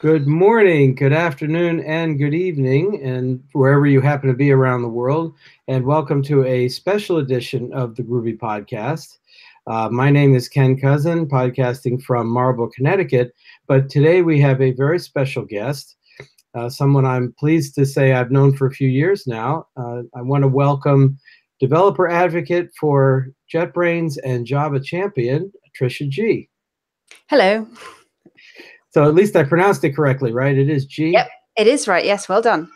Good morning, good afternoon, and good evening, and wherever you happen to be around the world. And welcome to a special edition of the Groovy podcast. My name is Ken Cousin, podcasting from Marlborough, Connecticut. But today we have a very special guest, someone I'm pleased to say I've known for a few years now. I want to welcome developer advocate for JetBrains and Java champion, Trisha G. Hello. So at least I pronounced it correctly, right? It is G? Yep, it is right. Yes, well done.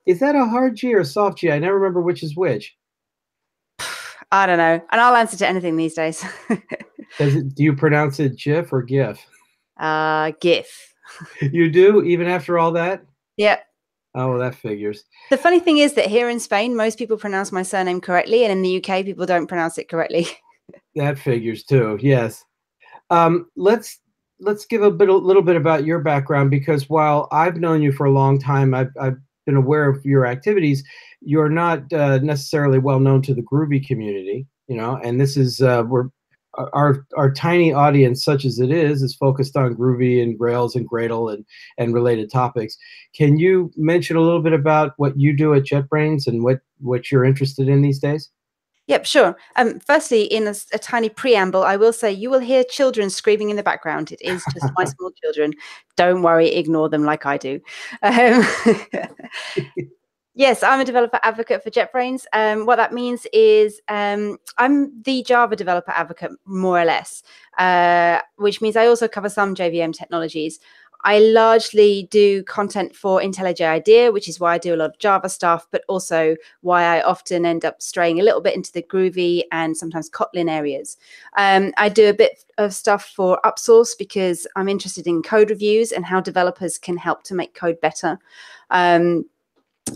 Is that a hard G or a soft G? I never remember which is which. I don't know. And I'll answer to anything these days. Do you pronounce it GIF or GIF? GIF. You do, even after all that? Yep. Oh, well, that figures. The funny thing is that here in Spain, most people pronounce my surname correctly, and in the UK, people don't pronounce it correctly. That figures too, yes. Let's give a little bit about your background, because while I've known you for a long time, I've been aware of your activities. You're not necessarily well known to the Groovy community, and this is our tiny audience, such as it is focused on Groovy and Grails and Gradle and related topics. Can you mention a little bit about what you do at JetBrains and what you're interested in these days? Yep, sure. Firstly, in a tiny preamble, I will say you will hear children screaming in the background. It is just my small children. Don't worry, ignore them like I do. Yes, I'm a developer advocate for JetBrains. What that means is I'm the Java developer advocate, more or less, which means I also cover some JVM technologies. I largely do content for IntelliJ IDEA, which is why I do a lot of Java stuff, but also why I often end up straying a little bit into the Groovy and sometimes Kotlin areas. I do a bit of stuff for Upsource because I'm interested in code reviews and how developers can help to make code better. And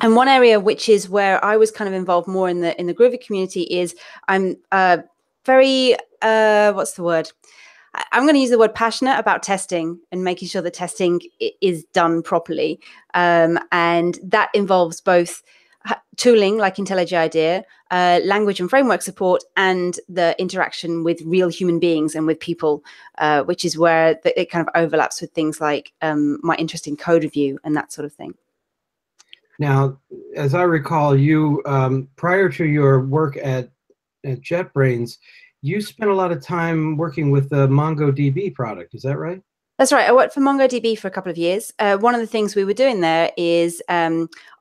one area which is where I was kind of involved more in the Groovy community is I'm very, what's the word? I'm going to use the word passionate about testing and making sure that testing is done properly. And that involves both tooling like IntelliJ IDEA, language and framework support, and the interaction with real human beings and with people, which is where it kind of overlaps with things like my interest in code review and that sort of thing. Now, as I recall, you, prior to your work at JetBrains, you spent a lot of time working with the MongoDB product. Is that right? That's right. I worked for MongoDB for a couple of years. One of the things we were doing there is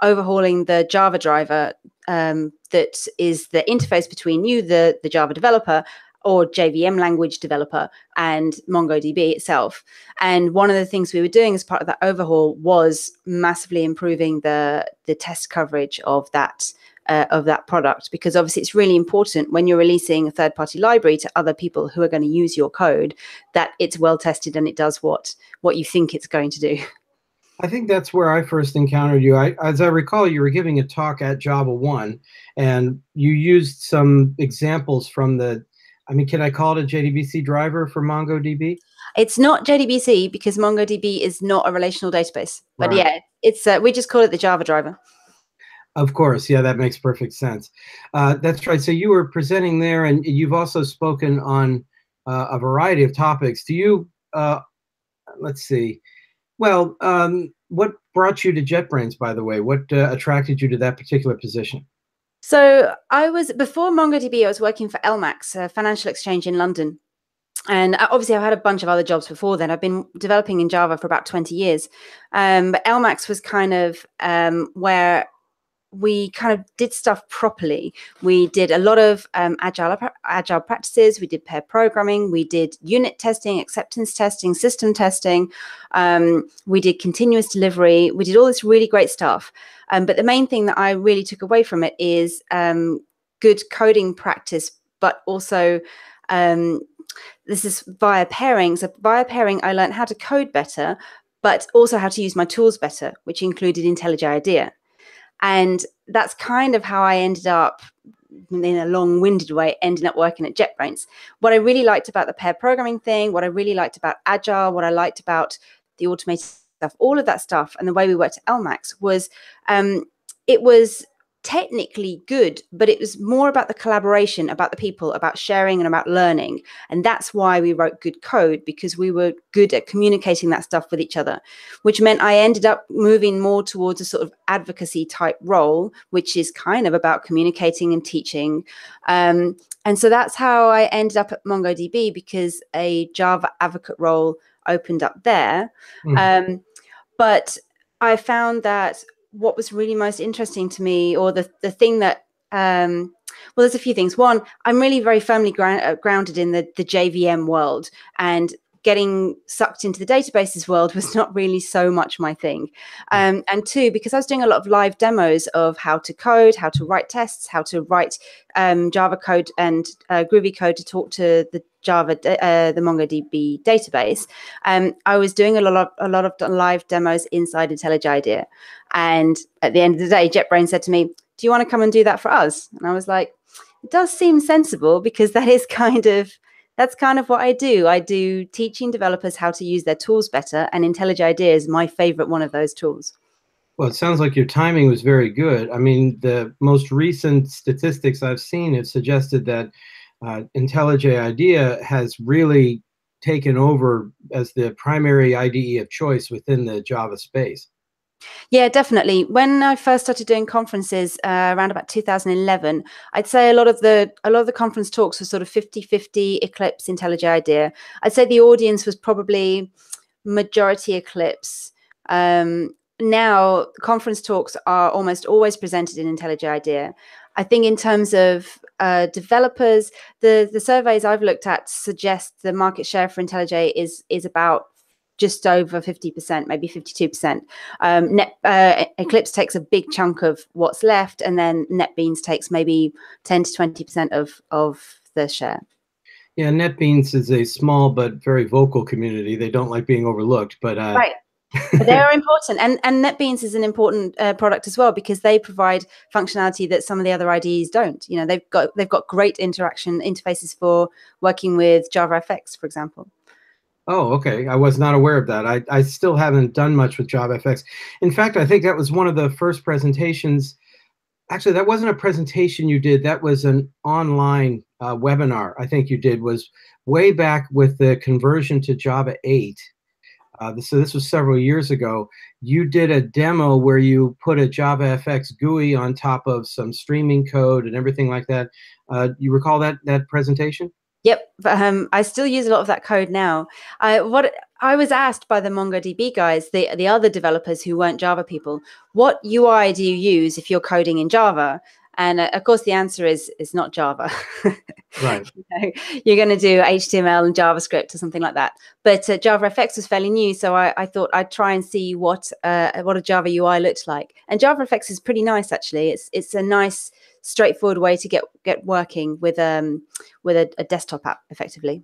overhauling the Java driver that is the interface between you, the Java developer, or JVM language developer, and MongoDB itself. And one of the things we were doing as part of that overhaul was massively improving the test coverage of that product, because obviously it's really important when you're releasing a third-party library to other people who are going to use your code that it's well tested and it does what you think it's going to do. I think that's where I first encountered you. As I recall, you were giving a talk at Java 1, and you used some examples from can I call it a JDBC driver for MongoDB? It's not JDBC because MongoDB is not a relational database. But right. Yeah, it's we just call it the Java driver. Of course. Yeah, that makes perfect sense. That's right. So you were presenting there, and you've also spoken on a variety of topics. Do you, let's see, well, what brought you to JetBrains, by the way? What attracted you to that particular position? So before MongoDB, I was working for LMAX, a financial exchange in London. And obviously, I've had a bunch of other jobs before then. I've been developing in Java for about 20 years. But LMAX was kind of where we kind of did stuff properly. We did a lot of agile practices. We did pair programming. We did unit testing, acceptance testing, system testing. We did continuous delivery. We did all this really great stuff. But the main thing that I really took away from it is good coding practice, but also this is via pairing. So via pairing, I learned how to code better, but also how to use my tools better, which included IntelliJ IDEA. And that's kind of how I ended up, in a long-winded way, ending up working at JetBrains. What I really liked about the pair programming thing, what I really liked about Agile, what I liked about the automated stuff, all of that stuff, and the way we worked at LMAX was it was technically good, but it was more about the collaboration, about the people, about sharing and about learning. And that's why we wrote good code, because we were good at communicating that stuff with each other, which meant I ended up moving more towards a sort of advocacy type role, which is kind of about communicating and teaching. And so that's how I ended up at MongoDB, because a Java advocate role opened up there. But I found that what was really most interesting to me, or the thing that, well, there's a few things. One, I'm really very firmly grounded in the JVM world, and getting sucked into the databases world was not really so much my thing. And two, because I was doing a lot of live demos of how to code, how to write tests, how to write Java code and Groovy code to talk to the the MongoDB database. I was doing a lot of live demos inside IntelliJ IDEA. And at the end of the day, JetBrains said to me, do you want to come and do that for us? And I was like, it does seem sensible, because that's kind of what I do. I do teaching developers how to use their tools better, and IntelliJ IDEA is my favorite one of those tools. Well, it sounds like your timing was very good. I mean, the most recent statistics I've seen have suggested that IntelliJ IDEA has really taken over as the primary IDE of choice within the Java space. Yeah, definitely. When I first started doing conferences around about 2011, I'd say a lot of the conference talks were sort of 50-50 Eclipse, IntelliJ IDEA. I'd say the audience was probably majority Eclipse. Now, conference talks are almost always presented in IntelliJ IDEA. I think in terms of developers, the surveys I've looked at suggest the market share for IntelliJ is about just over 50%, maybe 52%. Eclipse takes a big chunk of what's left, and then NetBeans takes maybe 10 to 20% of the share. Yeah, NetBeans is a small but very vocal community. They don't like being overlooked, but right. But they're important, and NetBeans is an important product as well, because they provide functionality that some of the other IDEs don't. You know, they've got great interaction interfaces for working with JavaFX, for example. Oh, okay. I was not aware of that. I still haven't done much with JavaFX. In fact, I think that was one of the first presentations. Actually, that wasn't a presentation you did. That was an online webinar I think you did, was way back with the conversion to Java 8. So this was several years ago. You did a demo where you put a JavaFX GUI on top of some streaming code and everything like that. You recall that presentation? Yep, I still use a lot of that code now. What I was asked by the MongoDB guys, the other developers who weren't Java people, what UI do you use if you're coding in Java? And of course, the answer is not Java. Right. You're going to do HTML and JavaScript or something like that. But JavaFX was fairly new, so I thought I'd try and see what a Java UI looked like. And JavaFX is pretty nice, actually. It's a nice, straightforward way to get working with a desktop app effectively.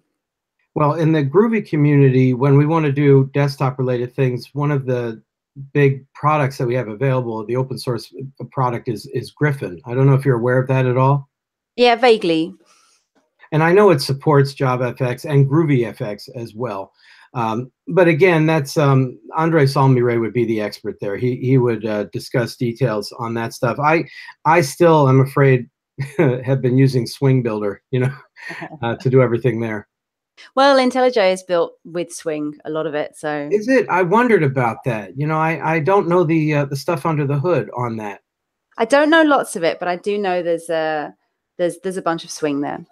Well, in the Groovy community, when we want to do desktop related things, one of the big products that we have available, the open source product, is Griffin. I don't know if you're aware of that at all. Yeah, vaguely. And I know it supports JavaFX and GroovyFX as well. But again, that's Andre Salmire would be the expert there. He would discuss details on that stuff. I still, I'm afraid, have been using Swing Builder, to do everything there. Well, IntelliJ is built with Swing, a lot of it. So is it? I wondered about that. I don't know the stuff under the hood on that. I don't know lots of it, but I do know there's a bunch of Swing there.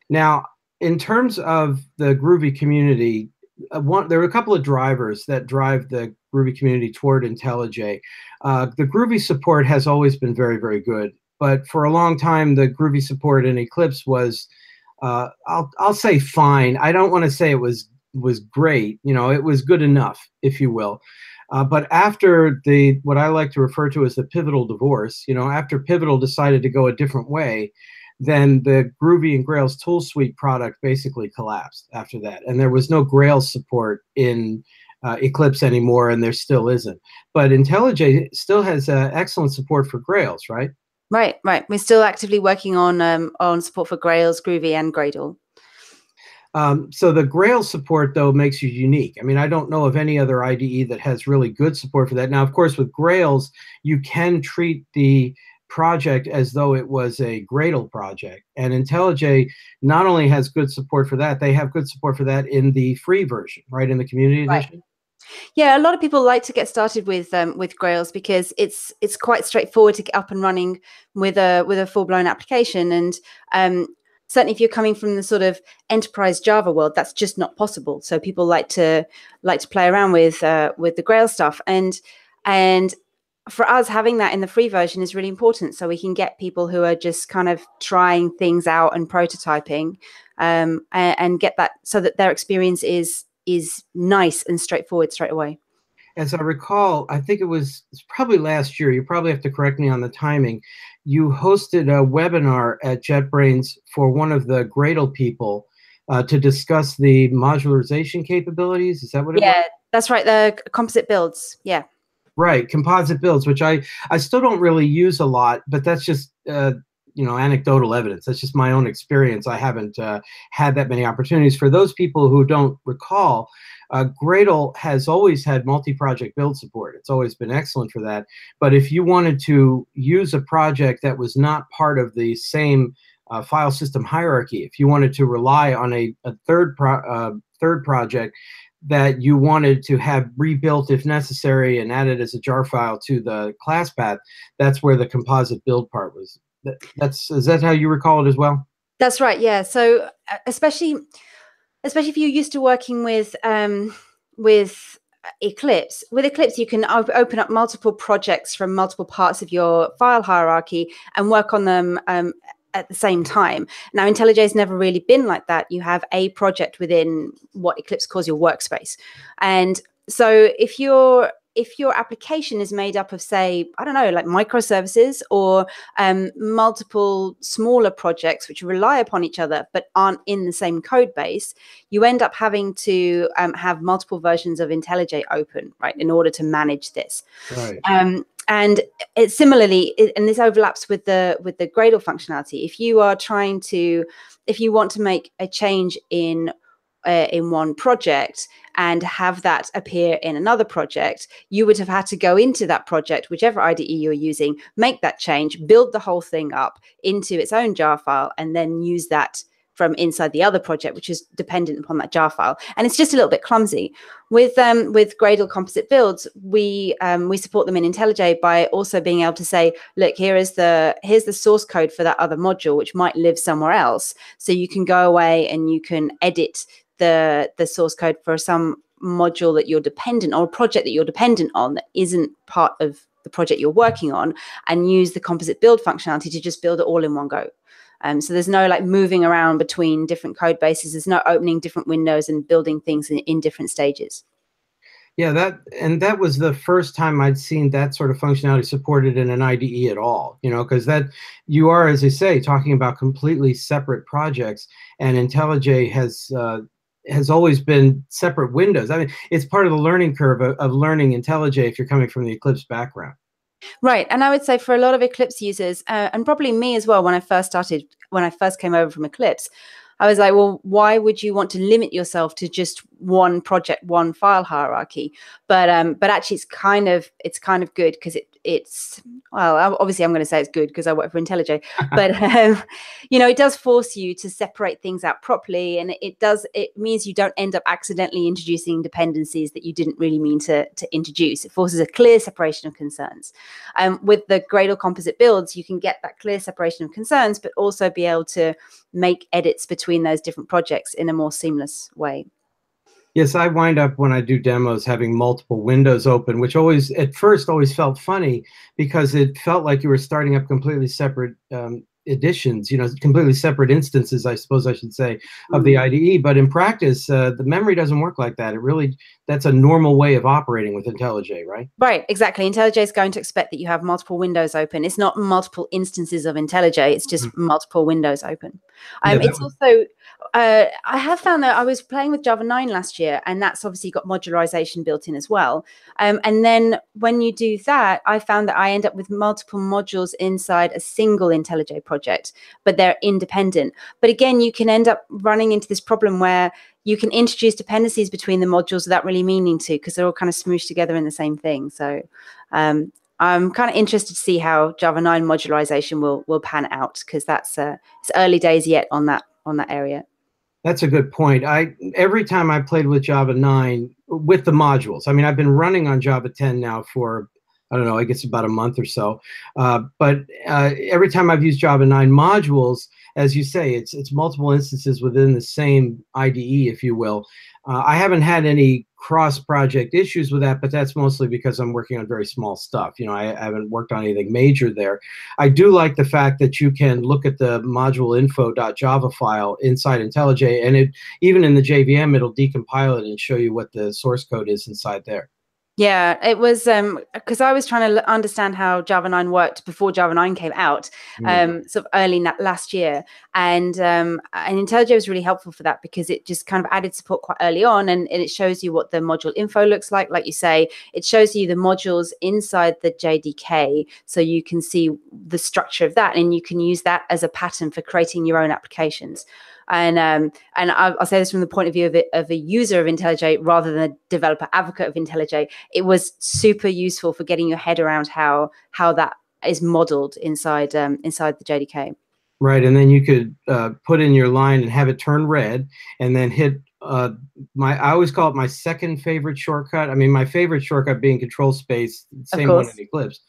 Now, in terms of the Groovy community, there are a couple of drivers that drive the Groovy community toward IntelliJ. The Groovy support has always been very, very good, but for a long time, the Groovy support in Eclipse was, I'll say fine. I don't want to say it was great. It was good enough, if you will. But after what I like to refer to as the pivotal divorce, after Pivotal decided to go a different way, then the Groovy and Grails tool suite product basically collapsed after that. And there was no Grails support in Eclipse anymore, and there still isn't. But IntelliJ still has excellent support for Grails, right? Right. We're still actively working on support for Grails, Groovy, and Gradle. So the Grails support, though, makes you unique. I mean, I don't know of any other IDE that has really good support for that. Now, of course, with Grails, you can treat the project as though it was a Gradle project. And IntelliJ not only has good support for that, they have good support for that in the free version, right, in the community edition. Yeah, a lot of people like to get started with Grails because it's quite straightforward to get up and running with a full-blown application. And certainly, if you're coming from the sort of enterprise Java world, that's just not possible. So people like to play around with the Grail stuff, and for us, having that in the free version is really important. So we can get people who are just kind of trying things out and prototyping, and get that so that their experience is nice and straightforward straight away. As I recall, I think it's probably last year, you probably have to correct me on the timing, you hosted a webinar at JetBrains for one of the Gradle people to discuss the modularization capabilities. Is that what it was? Yeah, that's right. The composite builds. Yeah. Right, composite builds, which I still don't really use a lot, but that's just anecdotal evidence. That's just my own experience. I haven't had that many opportunities. For those people who don't recall, Gradle has always had multi-project build support. It's always been excellent for that. But if you wanted to use a project that was not part of the same file system hierarchy, if you wanted to rely on a third project that you wanted to have rebuilt if necessary and added as a jar file to the class path, that's where the composite build part was. Is that how you recall it as well? That's right. Yeah. So especially if you're used to working with Eclipse. With Eclipse, you can open up multiple projects from multiple parts of your file hierarchy and work on them at the same time. Now, IntelliJ has never really been like that. You have a project within what Eclipse calls your workspace. And so if your application is made up of, say, I don't know, like microservices or multiple smaller projects which rely upon each other but aren't in the same code base, you end up having to have multiple versions of IntelliJ open, right, in order to manage this. Right. And it's similarly, and this overlaps with the Gradle functionality. If you want to make a change in one project and have that appear in another project, you would have had to go into that project, whichever IDE you're using, make that change, build the whole thing up into its own jar file, and then use that from inside the other project, which is dependent upon that jar file. And it's just a little bit clumsy. With Gradle composite builds, we support them in IntelliJ by also being able to say, look, here's the source code for that other module, which might live somewhere else. So you can go away and you can edit the source code for some module that you're dependent on, or project that you're dependent on that isn't part of the project you're working on, and use the composite build functionality to just build it all in one go. So there's no like moving around between different code bases. There's no opening different windows and building things in different stages. Yeah, that was the first time I'd seen that sort of functionality supported in an IDE at all, because that you are, as I say, talking about completely separate projects, and IntelliJ has always been separate windows. I mean, it's part of the learning curve of learning IntelliJ if you're coming from the Eclipse background. Right. And I would say for a lot of Eclipse users, and probably me as well, when I first came over from Eclipse, I was like, well, why would you want to limit yourself to just one project, one file hierarchy? But actually it's kind of good because it's well, obviously I'm going to say it's good because I work for IntelliJ, but it does force you to separate things out properly, and it means you don't end up accidentally introducing dependencies that you didn't really mean to introduce. It forces a clear separation of concerns. With the Gradle composite builds, you can get that clear separation of concerns, but also be able to make edits between those different projects in a more seamless way. Yes, I wind up when I do demos having multiple windows open, which at first always felt funny because it felt like you were starting up completely separate editions, completely separate instances, I suppose I should say, of the IDE. But in practice, the memory doesn't work like that. That's a normal way of operating with IntelliJ, right? Right, exactly. IntelliJ is going to expect that you have multiple windows open. It's not multiple instances of IntelliJ. It's just multiple windows open. It's also, I have found that I was playing with Java 9 last year, and that's obviously got modularization built in as well. And then when you do that, I found that I end up with multiple modules inside a single IntelliJ project, but they're independent. But again, you can end up running into this problem where you can introduce dependencies between the modules without really meaning to, because they're all kind of smooshed together in the same thing. So I'm kind of interested to see how Java 9 modularization will pan out, because it's early days yet on that area. That's a good point. Every time I played with Java 9 with the modules, I mean, I've been running on Java 10 now for, I don't know, I guess about a month or so. But every time I've used Java 9 modules, as you say, it's multiple instances within the same IDE, if you will. I haven't had any cross-project issues with that, but that's mostly because I'm working on very small stuff. You know, I haven't worked on anything major there. I do like the fact that you can look at the module info.java file inside IntelliJ, and even in the JVM, it'll decompile it and show you what the source code is inside there. Yeah, it was because I was trying to understand how Java 9 worked before Java 9 came out, sort of early last year, and IntelliJ was really helpful for that, because it just kind of added support quite early on, and it shows you what the module info looks like. Like you say, it shows you the modules inside the JDK, so you can see the structure of that, and you can use that as a pattern for creating your own applications. And I'll say this from the point of view of a user of IntelliJ rather than a developer advocate of IntelliJ. It was super useful for getting your head around how that is modeled inside the JDK. Right, and then you could put in your line and have it turn red, and then hit I always call it my second favorite shortcut. I mean, my favorite shortcut being Control Space, same one in Eclipse.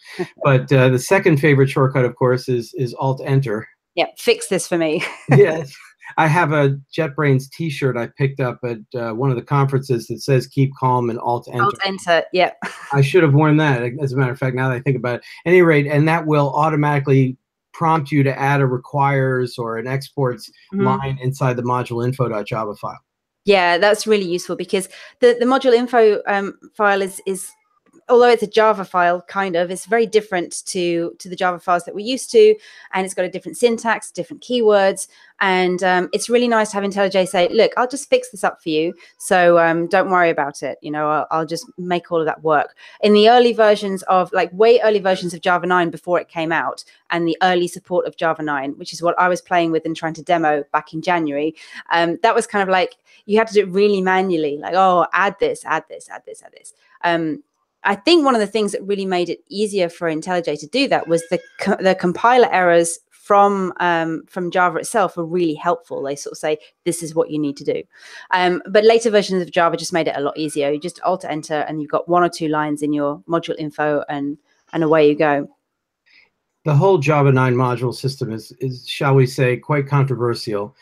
But the second favorite shortcut, of course, is Alt Enter. Yeah, fix this for me. Yes. I have a JetBrains T-shirt I picked up at one of the conferences that says "Keep calm" and Alt Enter. Alt Enter, yeah. I should have worn that, as a matter of fact, now that I think about it. At any rate, and that will automatically prompt you to add a requires or an exports line inside the module info.java file. Yeah, that's really useful, because the module info file is although it's a Java file, it's very different to the Java files that we're used to, and it's got a different syntax, different keywords, and it's really nice to have IntelliJ say, look, I'll just fix this up for you, so don't worry about it. You know, I'll just make all of that work. In the early versions of, way early versions of Java 9 before it came out, and the early support of Java 9, which is what I was playing with and trying to demo back in January, that was kind of like, you had to do it really manually, like, oh, add this, add this, add this, add this. I think one of the things that really made it easier for IntelliJ to do that was the compiler errors from Java itself were really helpful. They sort of say, this is what you need to do. But later versions of Java just made it a lot easier. You just Alt Enter, and you've got one or two lines in your module info, and away you go. The whole Java 9 module system is, shall we say, quite controversial.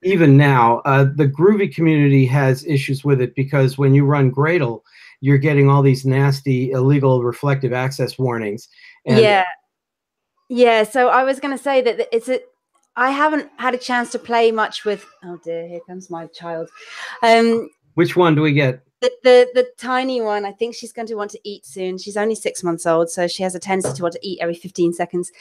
Even now, the Groovy community has issues with it, because when you run Gradle, you're getting all these nasty illegal reflective access warnings. And yeah. So I was going to say that I haven't had a chance to play much with. Oh dear, here comes my child. Which one do we get? The tiny one. I think she's going to want to eat soon. She's only 6 months old, so she has a tendency to want to eat every 15 seconds.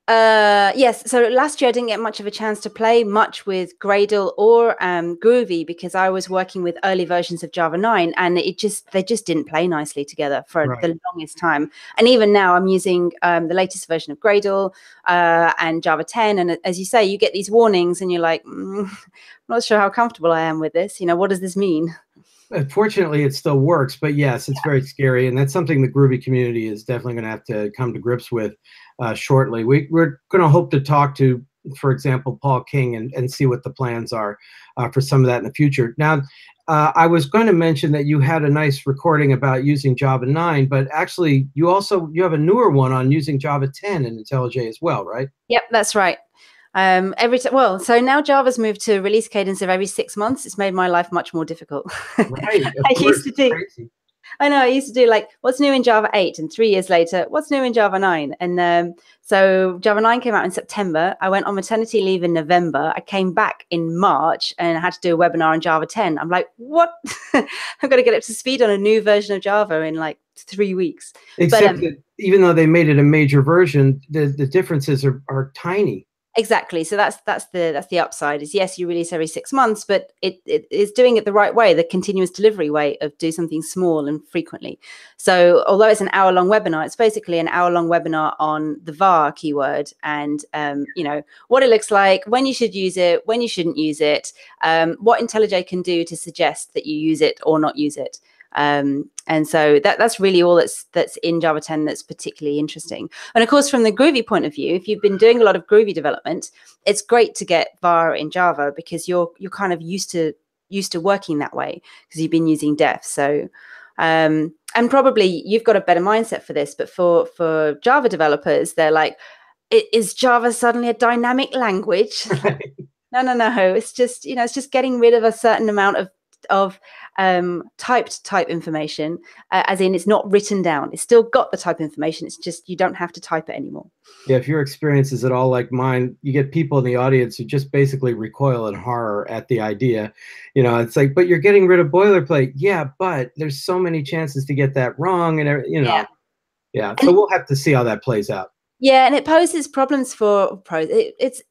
Yes, so last year I didn't get much of a chance to play much with Gradle or Groovy, because I was working with early versions of Java 9, and they just didn't play nicely together for the longest time. And even now I'm using the latest version of Gradle and Java 10, and as you say, you get these warnings and you're like, I'm not sure how comfortable I am with this. You know, what does this mean? Fortunately, it still works, but yes, it's very scary, and that's something the Groovy community is definitely going to have to come to grips with shortly. We're going to hope to talk to, for example, Paul King and see what the plans are for some of that in the future. Now, I was going to mention that you had a nice recording about using Java 9, but actually you have a newer one on using Java 10 in IntelliJ as well, right? Yep, that's right. So now Java's moved to release cadence of every 6 months. It's made my life much more difficult. Right. I used to do like, what's new in Java 8, and 3 years later, what's new in Java 9? And so Java 9 came out in September. I went on maternity leave in November. I came back in March and I had to do a webinar on Java 10. I'm like, what? I've got to get up to speed on a new version of Java in like 3 weeks. Except that even though they made it a major version, the differences are tiny. Exactly. So that's the upside, is yes, you release every 6 months, but it is doing it the right way, the continuous delivery way of do something small and frequently. So although it's an hour-long webinar, it's basically an hour-long webinar on the var keyword and you know, what it looks like, when you should use it, when you shouldn't use it, what IntelliJ can do to suggest that you use it or not use it. And so that's really all that's in Java 10 that's particularly interesting. And of course, from the Groovy point of view, if you've been doing a lot of Groovy development, it's great to get var in Java because you're kind of used to working that way because you've been using def. So and probably you've got a better mindset for this, but for Java developers, they're like, is Java suddenly a dynamic language? Right. No. It's just, it's just getting rid of a certain amount of typed type information, as in it's not written down. It's still got the type information. It's just you don't have to type it anymore. Yeah, if your experience is at all like mine, you get people in the audience who just basically recoil in horror at the idea. It's like, but you're getting rid of boilerplate. Yeah, but there's so many chances to get that wrong, and yeah. So we'll have to see how that plays out. Yeah, and it poses problems for pros. It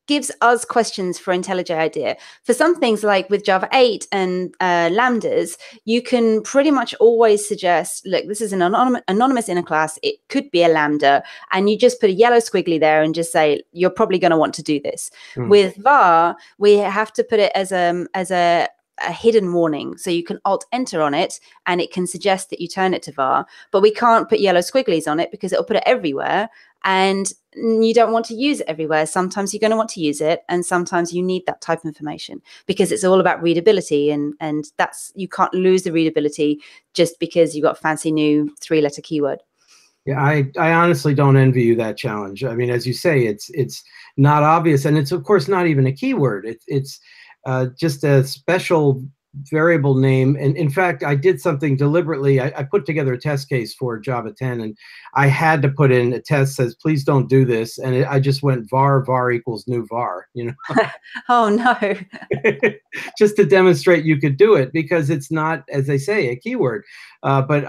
gives us questions for IntelliJ IDEA. For some things like with Java 8 and lambdas, you can pretty much always suggest, look, this is an anonymous inner class. It could be a lambda. And you just put a yellow squiggly there and just say, you're probably going to want to do this. With var, we have to put it as a hidden warning. So you can Alt-Enter on it and it can suggest that you turn it to var. But we can't put yellow squigglies on it because it'll put it everywhere. And you don't want to use it everywhere. Sometimes you're going to want to use it, and sometimes you need that type of information because it's all about readability, and that's, you can't lose the readability just because you've got a fancy new 3-letter keyword. Yeah, I honestly don't envy you that challenge. I mean, as you say, it's not obvious, and it's of course not even a keyword. It's just a special variable name. And in fact, I did something deliberately. I put together a test case for Java 10, and I had to put in a test says, please don't do this. And I just went var equals new var, Oh, no. Just to demonstrate you could do it, because it's not, as they say, a keyword. But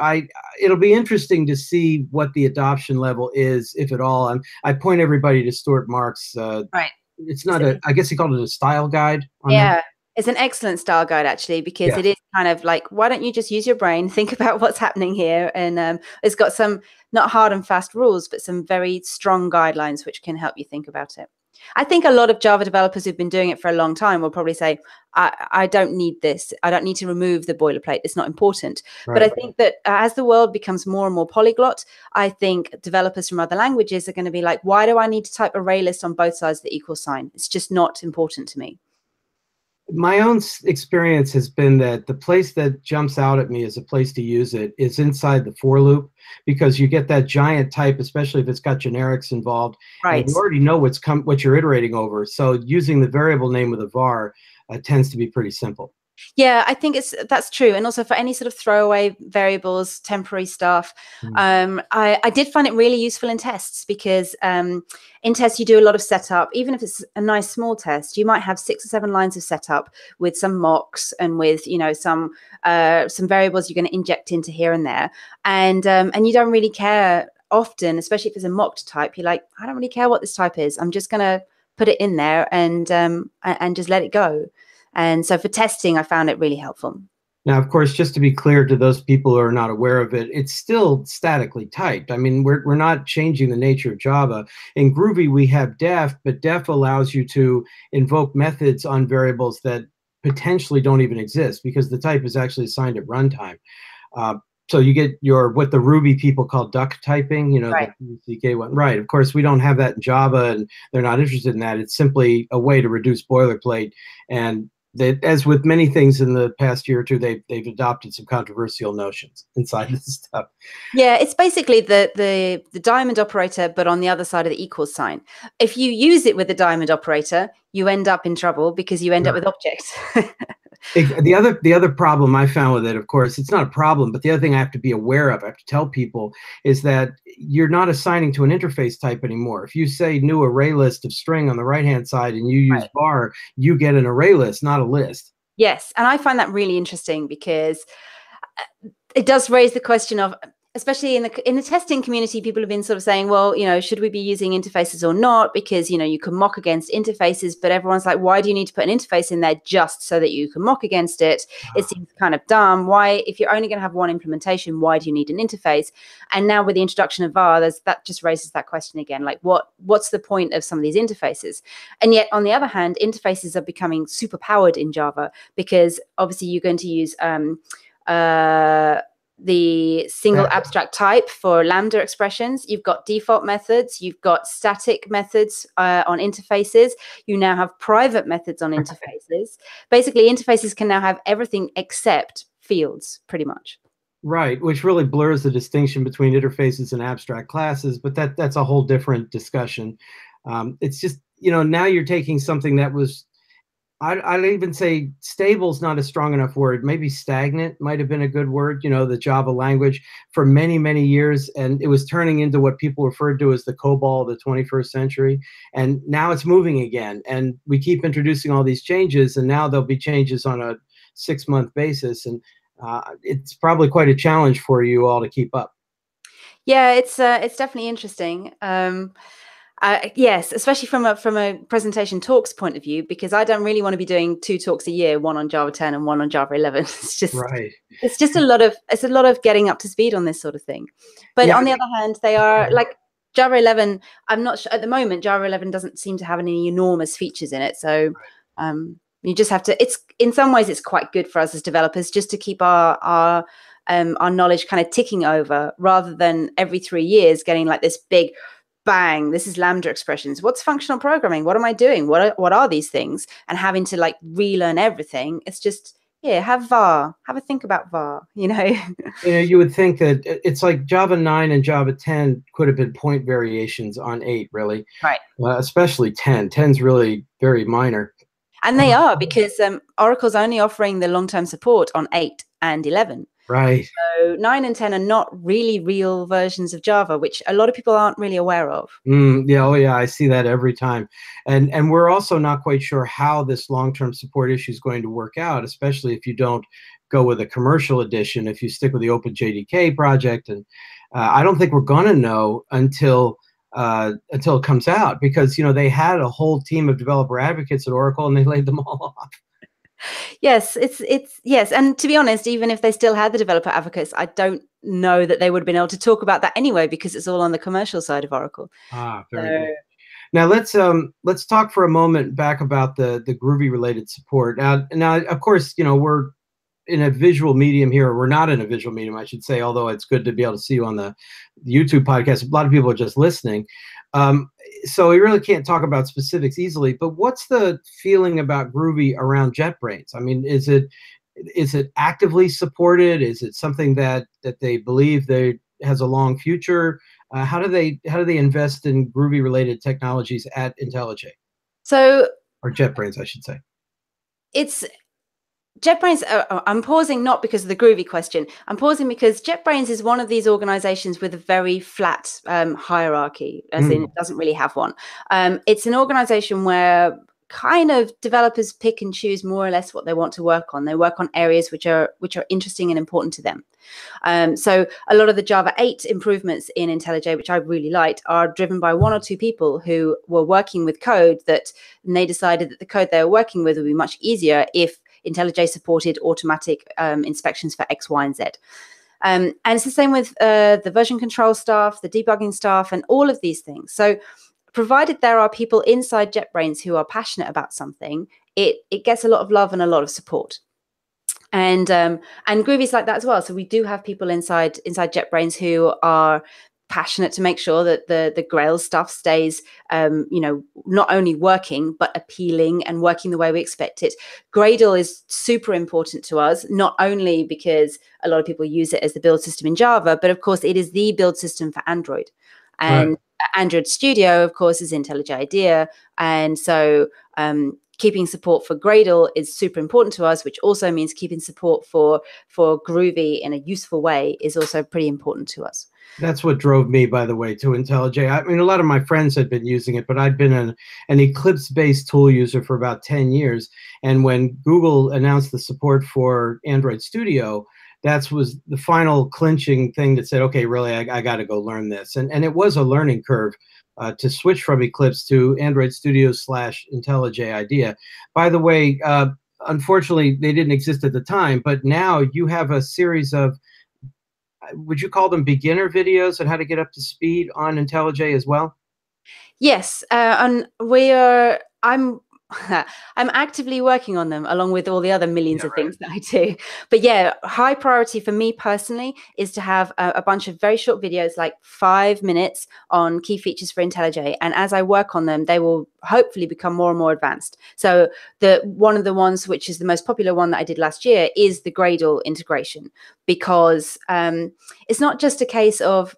it'll be interesting to see what the adoption level is, if at all. I point everybody to Stuart Marks. Right. It's not I guess he called it a style guide on that. It's an excellent style guide, actually, because it is kind of like, why don't you just use your brain, think about what's happening here? And it's got some not hard and fast rules, but some very strong guidelines which can help you think about it. I think a lot of Java developers who've been doing it for a long time will probably say, I don't need this. I don't need to remove the boilerplate. It's not important. Right. But I think that as the world becomes more and more polyglot, I think developers from other languages are going to be like, why do I need to type array list on both sides of the equal sign? It's just not important to me. My own experience has been that the place that jumps out at me as a place to use it is inside the for loop, because you get that giant type, especially if it's got generics involved. Right. And you already know what you're iterating over. So using the variable name with a var tends to be pretty simple. Yeah, I think that's true. And also for any sort of throwaway variables, temporary stuff, I did find it really useful in tests, because in tests you do a lot of setup. Even if it's a nice small test, you might have 6 or 7 lines of setup with some mocks and with some variables you're going to inject into here and there, and you don't really care often, especially if it's a mocked type. You're like, I don't really care what this type is. I'm just going to put it in there and just let it go. And so for testing, I found it really helpful. Now, of course, just to be clear to those people who are not aware of it, it's still statically typed. I mean, we're not changing the nature of Java. In Groovy, we have def, but def allows you to invoke methods on variables that potentially don't even exist, because the type is actually assigned at runtime. So you get what the Ruby people call duck typing, right. The CK one. Right. Of course, we don't have that in Java, and they're not interested in that. It's simply a way to reduce boilerplate. And as with many things in the past year or two, they've adopted some controversial notions inside this stuff. Yeah, it's basically the diamond operator, but on the other side of the equals sign. If you use it with the diamond operator, you end up in trouble because you end up with objects. The other problem I found with it, of course, it's not a problem, but the other thing I have to be aware of, I have to tell people, is that you're not assigning to an interface type anymore. If you say new array list of string on the right-hand side and you use var, you get an array list, not a list. Yes, and I find that really interesting, because it does raise the question of, especially in the testing community, people have been sort of saying, well, should we be using interfaces or not? Because, you can mock against interfaces, but everyone's like, why do you need to put an interface in there just so that you can mock against it? It seems kind of dumb. Why, if you're only going to have one implementation, why do you need an interface? And now with the introduction of var, that just raises that question again, like what's the point of some of these interfaces? And yet, on the other hand, interfaces are becoming super powered in Java, because obviously you're going to use the single abstract type for lambda expressions. You've got default methods. You've got static methods on interfaces. You now have private methods on interfaces. Basically, interfaces can now have everything except fields, pretty much. Right, which really blurs the distinction between interfaces and abstract classes, but that's a whole different discussion. It's just, now you're taking something that was, I'd even say stable is not a strong enough word. Maybe stagnant might have been a good word, the Java language for many, many years. And it was turning into what people referred to as the COBOL of the 21st century. And now it's moving again. And we keep introducing all these changes. And now there'll be changes on a 6-month basis. And it's probably quite a challenge for you all to keep up. Yeah, it's definitely interesting. Yes, especially from a presentation talks point of view, because I don't really want to be doing 2 talks a year, one on Java 10 and one on Java 11. It's just right. It's just a lot of getting up to speed on this sort of thing. But on the other hand, they are like Java 11. I'm not sure at the moment. Java 11 doesn't seem to have any enormous features in it, so you just have to. It's in some ways it's quite good for us as developers just to keep our knowledge kind of ticking over, rather than every 3 years getting like this big bang, this is lambda expressions. What's functional programming? What am I doing? What are these things? And having to like relearn everything. It's just, have var. Have a think about var, You would think that it's like Java 9 and Java 10 could have been point variations on 8, really. Right. Especially 10. 10's really very minor. And they are, because Oracle's only offering the long-term support on 8 and 11. Right. So 9 and 10 are not really real versions of Java, which a lot of people aren't really aware of. Yeah, oh yeah, I see that every time. And we're also not quite sure how this long-term support issue is going to work out, especially if you don't go with a commercial edition, if you stick with the OpenJDK project. And I don't think we're going to know until it comes out, because, they had a whole team of developer advocates at Oracle and they laid them all off. Yes, yes. And to be honest, even if they still had the developer advocates, I don't know that they would have been able to talk about that anyway, because it's all on the commercial side of Oracle. Very good. Now let's talk for a moment back about the Groovy related support. Now of course, we're in a visual medium here. We're not in a visual medium, I should say, although it's good to be able to see you on the YouTube podcast. A lot of people are just listening. So we really can't talk about specifics easily, but what's the feeling about Groovy around JetBrains? I mean, is it actively supported? Is it something that they believe has a long future? How do they invest in Groovy related technologies at IntelliJ? Or JetBrains, I should say. It's JetBrains, I'm pausing not because of the Groovy question. I'm pausing because JetBrains is one of these organizations with a very flat hierarchy, as in it doesn't really have one. It's an organization where kind of developers pick and choose more or less what they want to work on. They work on areas which are interesting and important to them. So a lot of the Java 8 improvements in IntelliJ, which I really liked, are driven by 1 or 2 people who were working with code and they decided that the code they were working with would be much easier if IntelliJ supported automatic inspections for X, Y, and Z. And it's the same with the version control staff, the debugging staff, and all of these things. So provided there are people inside JetBrains who are passionate about something, it gets a lot of love and a lot of support. And Groovy's like that as well. So we do have people inside JetBrains who are passionate to make sure that the Grail stuff stays, not only working, but appealing and working the way we expect it. Gradle is super important to us, not only because a lot of people use it as the build system in Java, but of course it is the build system for Android. And Android Studio, of course, is IntelliJ IDEA. And so keeping support for Gradle is super important to us, which also means keeping support for Groovy in a useful way is also pretty important to us. That's what drove me, by the way, to IntelliJ. I mean, a lot of my friends had been using it, but I'd been an Eclipse-based tool user for about 10 years. And when Google announced the support for Android Studio, that was the final clinching thing that said, okay, really, I got to go learn this. And it was a learning curve to switch from Eclipse to Android Studio / IntelliJ IDEA. By the way, unfortunately, they didn't exist at the time, but now you have a series of, would you call them beginner videos on how to get up to speed on IntelliJ as well? Yes, and I'm actively working on them along with all the other millions of right. things that I do. But yeah, high priority for me personally is to have a bunch of very short videos, like 5 minutes on key features for IntelliJ. And as I work on them, they will hopefully become more and more advanced. So one of the ones, which is the most popular one that I did last year, is the Gradle integration, because it's not just a case of,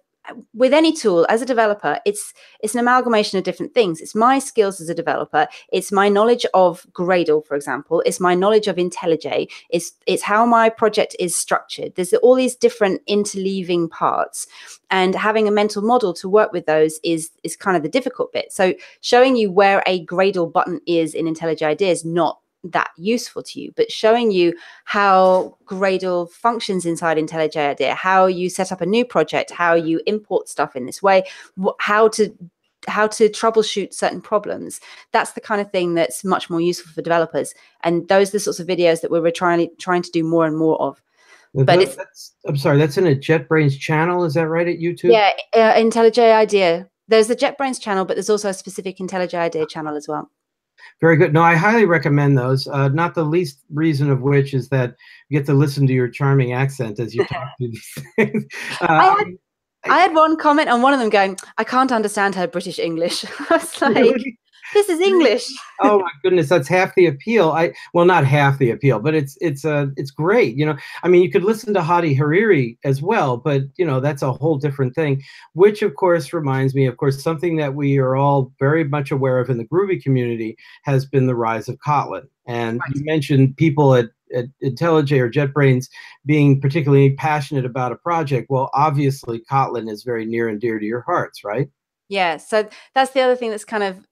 with any tool as a developer, it's an amalgamation of different things. It's my skills as a developer, it's my knowledge of Gradle, for example, it's my knowledge of IntelliJ, it's how my project is structured. There's all these different interleaving parts, and having a mental model to work with those is kind of the difficult bit. So showing you where a Gradle button is in IntelliJ IDEA is not that useful to you, but showing you how Gradle functions inside IntelliJ IDEA, how you set up a new project, how you import stuff in this way, how to troubleshoot certain problems. That's the kind of thing that's much more useful for developers, and those are the sorts of videos that we're trying to do more and more of. But I'm sorry, that's in a JetBrains channel, is that right, at YouTube? Yeah, IntelliJ IDEA. There's the JetBrains channel, but there's also a specific IntelliJ IDEA channel as well. Very good. No, I highly recommend those. Not the least reason of which is that you get to listen to your charming accent as you talk to these things. I had one comment on one of them going, I can't understand her British English. I was like, really? This is English. Oh my goodness, that's half the appeal. Well, not half the appeal, but it's great. You know, I mean, you could listen to Hadi Hariri as well, but you know, that's a whole different thing. Which, of course, reminds me, of course, something that we are all very much aware of in the Groovy community has been the rise of Kotlin. And right. You mentioned people at IntelliJ or JetBrains being particularly passionate about a project. Well, obviously, Kotlin is very near and dear to your hearts, right? Yeah. So that's the other thing that's kind of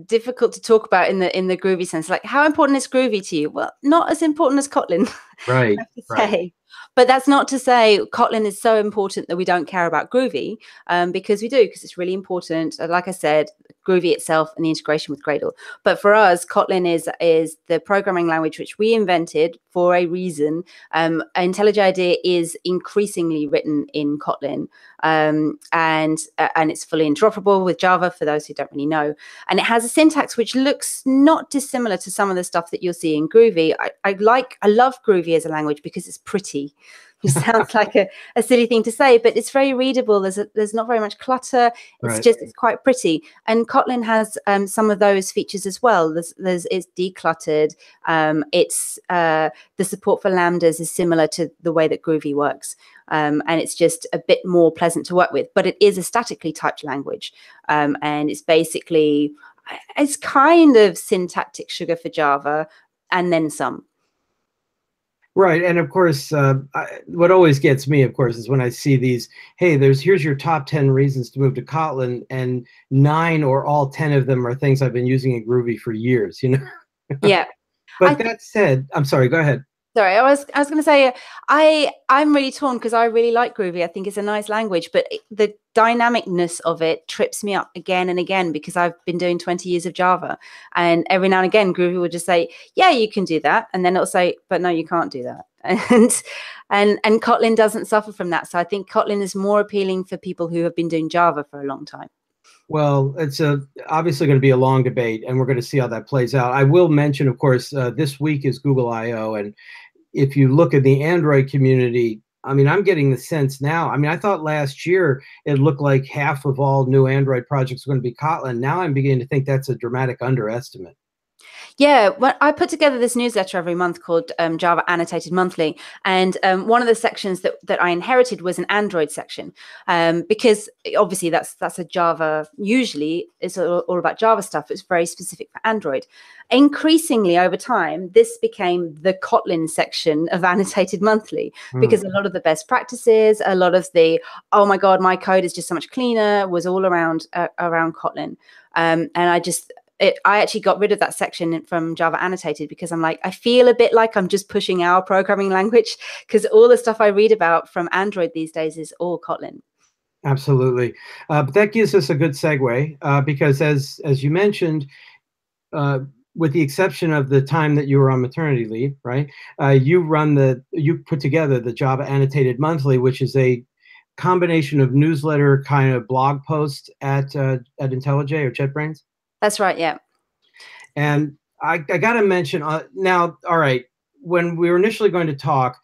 difficult to talk about in the Groovy sense. Like, how important is Groovy to you? Well, not as important as Kotlin. Right. I have to say. But that's not to say Kotlin is so important that we don't care about Groovy, because we do, because it's really important. Like I said, Groovy itself and the integration with Gradle. But for us, Kotlin is the programming language which we invented for a reason. IntelliJ IDEA is increasingly written in Kotlin, and it's fully interoperable with Java, for those who don't really know. And it has a syntax which looks not dissimilar to some of the stuff that you'll see in Groovy. I love Groovy as a language because it's pretty. It sounds like a silly thing to say, but it's very readable. There's not very much clutter. It's quite pretty. And Kotlin has some of those features as well. It's decluttered. The support for lambdas is similar to the way that Groovy works. And it's just a bit more pleasant to work with. But it is a statically typed language. And it's kind of syntactic sugar for Java, and then some. Right, and of course, what always gets me, of course, is when I see these, hey, here's your top 10 reasons to move to Kotlin, and 9 or all 10 of them are things I've been using in Groovy for years, you know? Yeah. But that said, I'm sorry, go ahead. Sorry, I was going to say, I'm really torn because I really like Groovy. I think it's a nice language, but the dynamicness of it trips me up again and again because I've been doing 20 years of Java, and every now and again Groovy will just say, yeah, you can do that, and then it'll say, but no, you can't do that. And Kotlin doesn't suffer from that. So I think Kotlin is more appealing for people who have been doing Java for a long time. Well, it's obviously going to be a long debate, and we're going to see how that plays out. I will mention, of course, this week is Google I/O, and if you look at the Android community, I mean, I'm getting the sense now. I mean, I thought last year it looked like half of all new Android projects were going to be Kotlin. Now I'm beginning to think that's a dramatic underestimate. Yeah, well, I put together this newsletter every month called Java Annotated Monthly, and one of the sections that I inherited was an Android section, because obviously that's a Java. Usually, it's all about Java stuff. It's very specific for Android. Increasingly over time, this became the Kotlin section of Annotated Monthly, because a lot of the best practices, a lot of the oh my god, my code is just so much cleaner, was all around Kotlin, and I actually got rid of that section from Java Annotated because I'm like, I feel a bit like I'm just pushing our programming language, because all the stuff I read about from Android these days is all Kotlin. Absolutely. But that gives us a good segue, because as you mentioned, with the exception of the time that you were on maternity leave, right? You put together the Java Annotated Monthly, which is a combination of newsletter kind of blog posts at IntelliJ or JetBrains. That's right, yeah. And I got to mention now, all right, when we were initially going to talk,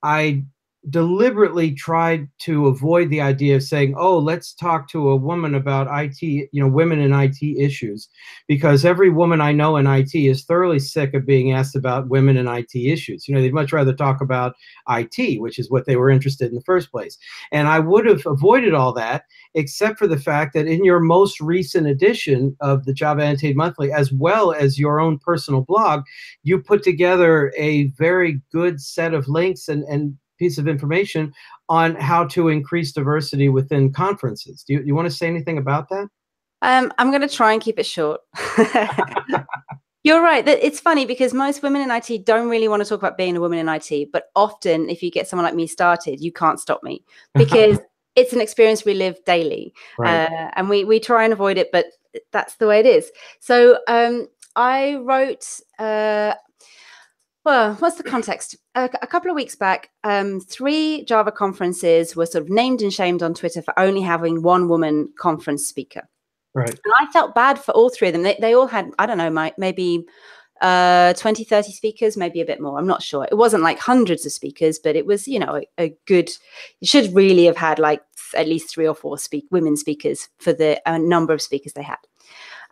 I deliberately tried to avoid the idea of saying, oh, let's talk to a woman about IT, women in IT issues, because every woman I know in IT is thoroughly sick of being asked about women in IT issues. They'd much rather talk about IT, which is what they were interested in the first place. And I would have avoided all that, except for the fact that in your most recent edition of the Java Annotated Monthly, as well as your own personal blog, you put together a very good set of links and piece of information on how to increase diversity within conferences. Do you want to say anything about that? I'm going to try and keep it short. You're right. It's funny because most women in IT don't really want to talk about being a woman in IT, but often if you get someone like me started, you can't stop me because it's an experience we live daily. Right. And we try and avoid it, but that's the way it is. So I wrote, well, what's the context? A couple of weeks back, 3 Java conferences were sort of named and shamed on Twitter for only having one woman conference speaker. Right. And I felt bad for all 3 of them. They all had, I don't know, maybe 20, 30 speakers, maybe a bit more. I'm not sure. It wasn't like hundreds of speakers, but it was, a good, you should really have had like at least 3 or 4 women speakers for the number of speakers they had.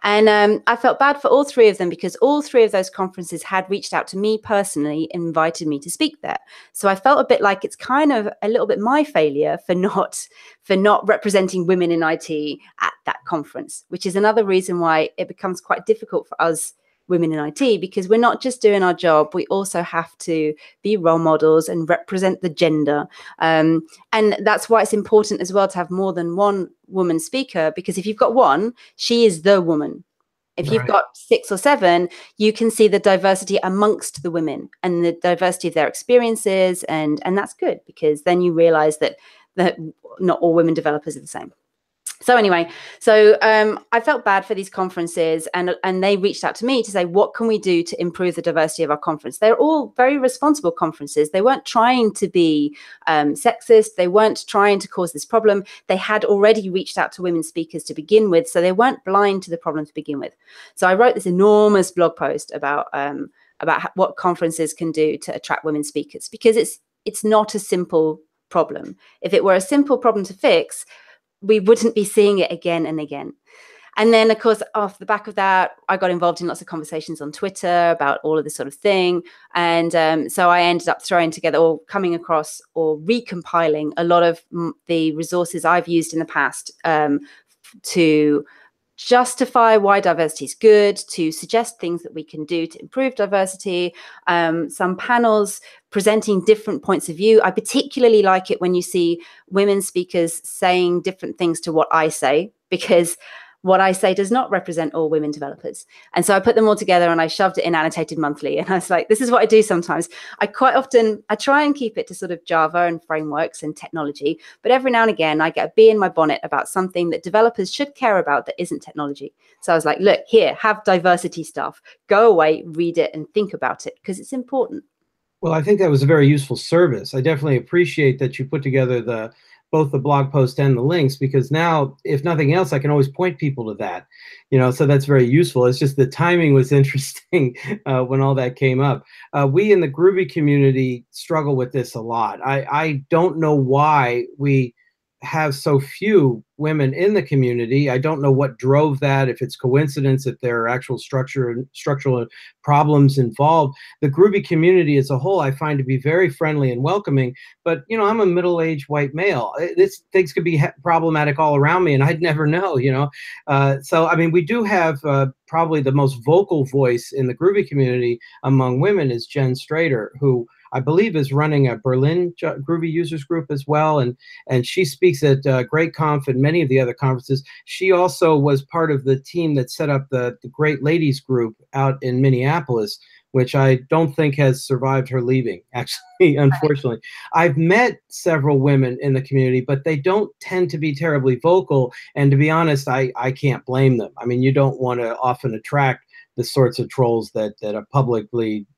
And I felt bad for all 3 of them because all 3 of those conferences had reached out to me personally and invited me to speak there. So I felt a bit like it's kind of a little bit my failure for not representing women in IT at that conference, which is another reason why it becomes quite difficult for us women in IT, because we're not just doing our job, we also have to be role models and represent the gender. And that's why it's important as well to have more than one woman speaker, because if you've got one, she is the woman. If you've got 6 or 7, you can see the diversity amongst the women and the diversity of their experiences. And that's good, because then you realize that not all women developers are the same. So anyway, I felt bad for these conferences, and they reached out to me to say, what can we do to improve the diversity of our conference? They're all very responsible conferences. They weren't trying to be sexist. They weren't trying to cause this problem. They had already reached out to women speakers to begin with, so they weren't blind to the problem to begin with. So I wrote this enormous blog post about what conferences can do to attract women speakers, because it's not a simple problem. If it were a simple problem to fix, we wouldn't be seeing it again and again. And then, of course, off the back of that, I got involved in lots of conversations on Twitter about all of this sort of thing. And so I ended up throwing together or coming across or recompiling a lot of the resources I've used in the past to justify why diversity is good, to suggest things that we can do to improve diversity, some panels presenting different points of view. I particularly like it when you see women speakers saying different things to what I say, because what I say does not represent all women developers. And so I put them all together and I shoved it in Annotated Monthly. And I was like, this is what I do sometimes. I try and keep it to sort of Java and frameworks and technology. But every now and again, I get a bee in my bonnet about something that developers should care about that isn't technology. So I was like, look, here, have diversity stuff. Go away, read it and think about it, because it's important. Well, I think that was a very useful service. I definitely appreciate that you put together both the blog post and the links, because now, if nothing else, I can always point people to that, so that's very useful. It's just the timing was interesting when all that came up. We in the Groovy community struggle with this a lot. I don't know why we have so few women in the community. I don't know what drove that, if it's coincidence, if there are actual structural problems involved. The Groovy community as a whole I find to be very friendly and welcoming, but I'm a middle-aged white male. Things could be problematic all around me and I'd never know, so I mean, we do have probably the most vocal voice in the Groovy community among women is Jen Strader, who I believe is running a Berlin Groovy users group as well, and she speaks at GreatConf and many of the other conferences. She also was part of the team that set up the Great Ladies group out in Minneapolis, which I don't think has survived her leaving, actually, unfortunately. I've met several women in the community, but they don't tend to be terribly vocal, and to be honest, I can't blame them. I mean, you don't want to often attract the sorts of trolls that are publicly,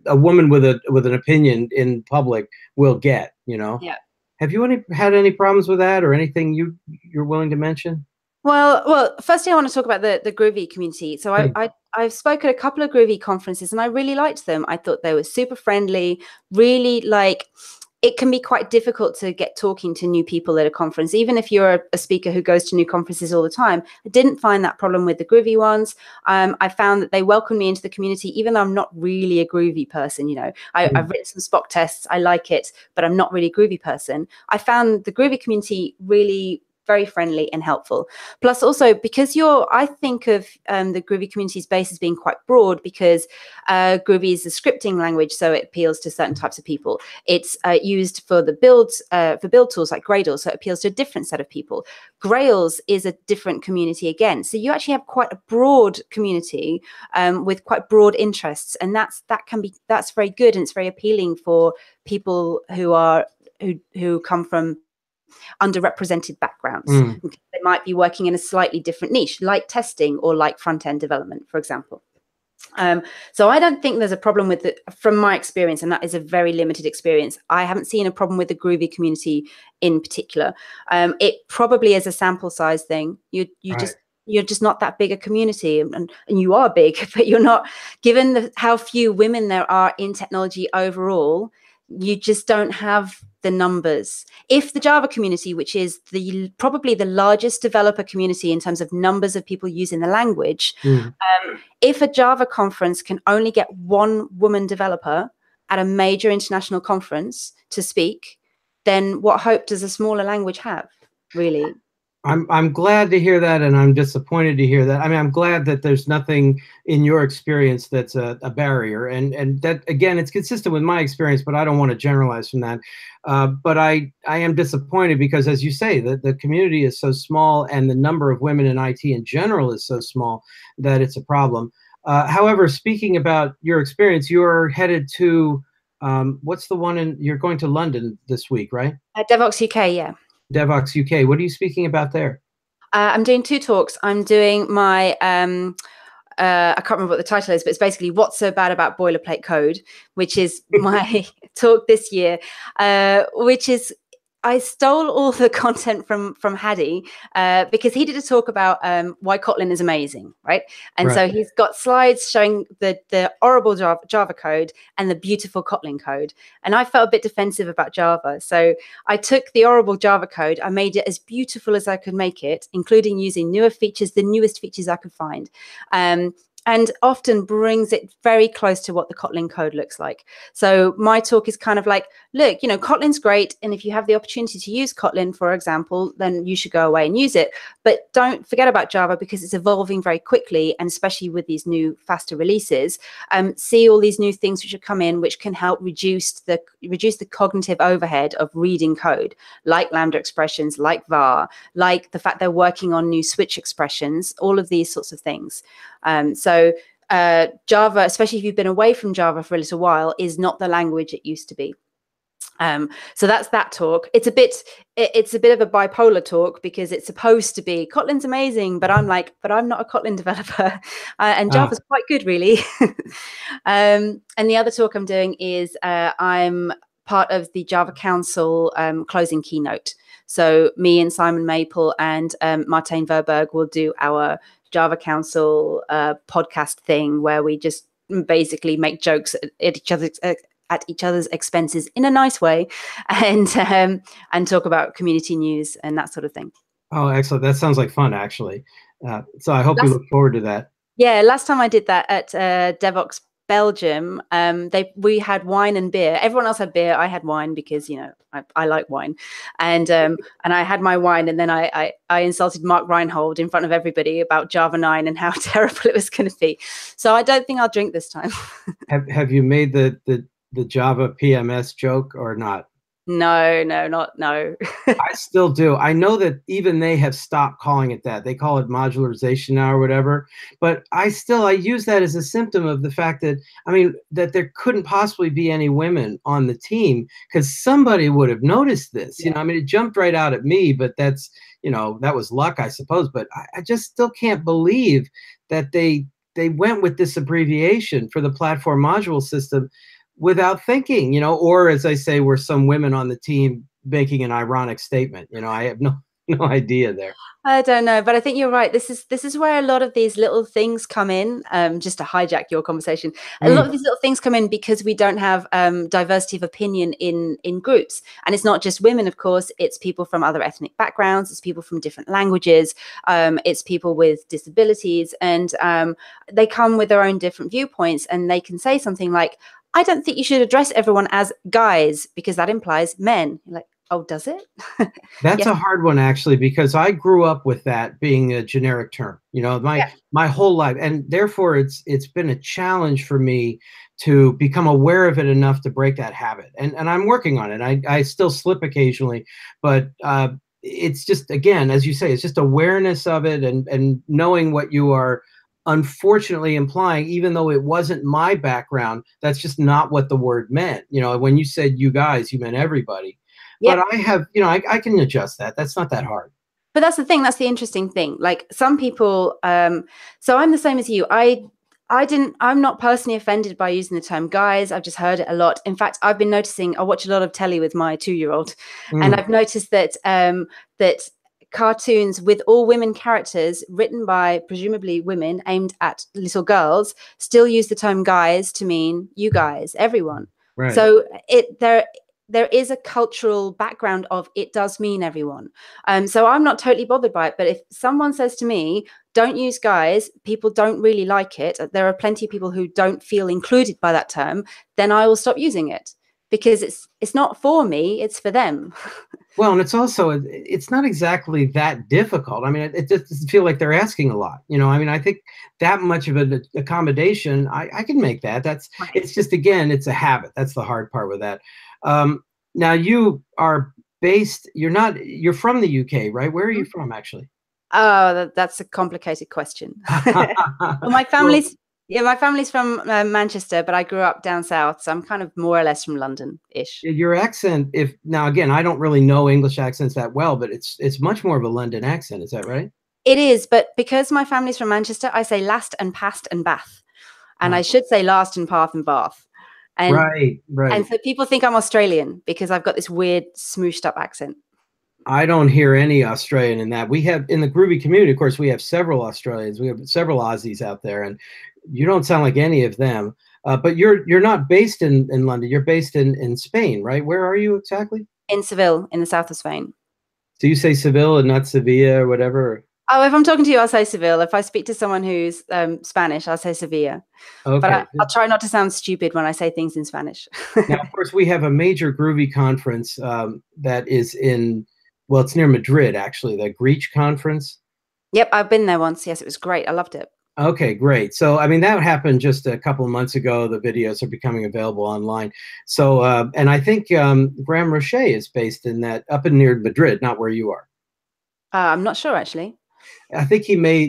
a woman with an opinion in public will get, Yeah. Have you had any problems with that, or anything you're willing to mention? Well, firstly, I want to talk about the Groovy community. So Please. I've spoken at a couple of Groovy conferences and I really liked them. I thought they were super friendly, really like it can be quite difficult to get talking to new people at a conference, even if you're a speaker who goes to new conferences all the time. I didn't find that problem with the Groovy ones. I found that they welcomed me into the community, even though I'm not really a Groovy person. You know, I've written some Spock tests. I like it, but I'm not really a Groovy person. I found the Groovy community really very friendly and helpful. Plus also because I think of the Groovy community's base as being quite broad because Groovy is a scripting language, so it appeals to certain types of people. It's used for the build tools like Gradle, so it appeals to a different set of people. Grails is a different community again. So you actually have quite a broad community with quite broad interests, and that's very good, and it's very appealing for people who come from underrepresented backgrounds. They might be working in a slightly different niche, like testing or like front-end development, for example. So I don't think there's a problem with it from my experience, and that is a very limited experience. I haven't seen a problem with the Groovy community in particular. It probably is a sample size thing. You're just not that big a community, and you are big, but you're not, given how few women there are in technology overall, you just don't have the numbers. If the Java community, which is probably the largest developer community in terms of numbers of people using the language, if a Java conference can only get one woman developer at a major international conference to speak, then what hope does a smaller language have, really? I'm glad to hear that, and I'm disappointed to hear that. I mean, I'm glad that there's nothing in your experience that's a barrier, and that, again, it's consistent with my experience, but I don't want to generalize from that. But I am disappointed because, as you say, the community is so small, and the number of women in IT in general is so small that it's a problem. However, speaking about your experience, you're headed to, what's the one you're going to London this week, right? DevOps UK, yeah. DevOps UK. What are you speaking about there? I'm doing 2 talks. I'm doing my, I can't remember what the title is, but it's basically What's So Bad About Boilerplate Code, which is my talk this year, which is, I stole all the content from Hadi because he did a talk about why Kotlin is amazing, right? And so he's got slides showing the horrible Java code and the beautiful Kotlin code. And I felt a bit defensive about Java. So I took the horrible Java code, I made it as beautiful as I could make it, including using newer features, the newest features I could find. And often brings it very close to what the Kotlin code looks like. So my talk is kind of like, look, you know, Kotlin's great. And if you have the opportunity to use Kotlin, for example, then you should go away and use it. But don't forget about Java because it's evolving very quickly. And especially with these new faster releases, see all these new things which have come in, which can help reduce the cognitive overhead of reading code, like Lambda expressions, like var, like the fact they're working on new switch expressions, all of these sorts of things. So Java, especially if you've been away from Java for a little while, is not the language it used to be. So that's that talk. It's a bit of a bipolar talk because it's supposed to be Kotlin's amazing, but I'm not a Kotlin developer, and Java's quite good, really. And the other talk I'm doing is I'm part of the Java Council closing keynote. So me and Simon Maple and Martijn Verburg will do our Java Council podcast thing where we just basically make jokes at each other's expenses in a nice way, and talk about community news and that sort of thing. Oh, excellent! That sounds like fun, actually. So I hope we look forward to that. Yeah, last time I did that at DevOps Belgium, we had wine and beer. Everyone else had beer. I had wine because, you know, I like wine, and I had my wine, and then I insulted Mark Reinhold in front of everybody about Java 9 and how terrible it was going to be. So I don't think I'll drink this time. Have you made the Java PMS joke or not? No. I still do. I know that even they have stopped calling it that. They call it modularization now or whatever. But I use that as a symptom of the fact that, I mean, that there couldn't possibly be any women on the team because somebody would have noticed this. Yeah. You know, I mean, it jumped right out at me, but that's, you know, that was luck, I suppose. But I just still can't believe that they went with this abbreviation for the platform module system without thinking, you know, or as I say, were some women on the team making an ironic statement. You know, I have no, no idea there. I don't know, but I think you're right. This is where a lot of these little things come in. Just to hijack your conversation, a lot of these little things come in because we don't have diversity of opinion in groups, and it's not just women, of course. It's people from other ethnic backgrounds. It's people from different languages. It's people with disabilities, and they come with their own different viewpoints, and they can say something like, "I don't think you should address everyone as guys because that implies men." You're like, oh, does it? That's Yes. a hard one actually, because I grew up with that being a generic term, Yeah. my whole life. And therefore it's been a challenge for me to become aware of it enough to break that habit. And I'm working on it. I still slip occasionally, but it's just, again, as you say, it's just awareness of it and knowing what you are unfortunately implying, even though it wasn't my background. That's just not what the word meant. When you said you guys, you meant everybody. But Yep. I have, I can adjust that. That's not that hard. But that's the thing. That's the interesting thing. Like some people, so I'm the same as you. I'm not personally offended by using the term guys. I've just heard it a lot. In fact, I've been noticing, I watch a lot of telly with my 2-year-old, and I've noticed that that cartoons with all women characters written by presumably women aimed at little girls still use the term guys to mean you guys, everyone. Right. So there is a cultural background of it does mean everyone. So I'm not totally bothered by it. But if someone says to me, don't use guys, people don't really like it, there are plenty of people who don't feel included by that term, then I will stop using it because it's not for me, it's for them. Well, and it's not exactly that difficult. I mean, it just doesn't feel like they're asking a lot. I mean, I think that much of an accommodation, I can make that. It's just, again, it's a habit. That's the hard part with that. Now you are you're from the UK, right? Where are you from, actually? Oh, that's a complicated question. Well, my family's from Manchester, but I grew up down south, so I'm kind of more or less from London-ish. Your accent, now again, I don't really know English accents that well, but it's much more of a London accent. Is that right? It is, but because my family's from Manchester, I say last and past and bath, and I should say last and path and bath. And right. And so people think I'm Australian because I've got this weird smooshed up accent. I don't hear any Australian in that. We have, in the Groovy community, of course, we have several Australians. We have several Aussies out there, and you don't sound like any of them. But you're not based in London. You're based in Spain, right? Where are you exactly? In Seville, in the south of Spain. Do you say Seville and not Sevilla or whatever? Oh, if I'm talking to you, I'll say Seville. If I speak to someone who's Spanish, I'll say Sevilla. Okay. But I'll try not to sound stupid when I say things in Spanish. Now, of course, we have a major Groovy conference that is it's near Madrid, actually, the Greech conference. Yep, I've been there once. Yes, it was great. I loved it. Okay, great. So, I mean, that happened just a couple of months ago. The videos are becoming available online. So, and I think Graham Roche is based up in near Madrid, not where you are. I'm not sure, actually. I think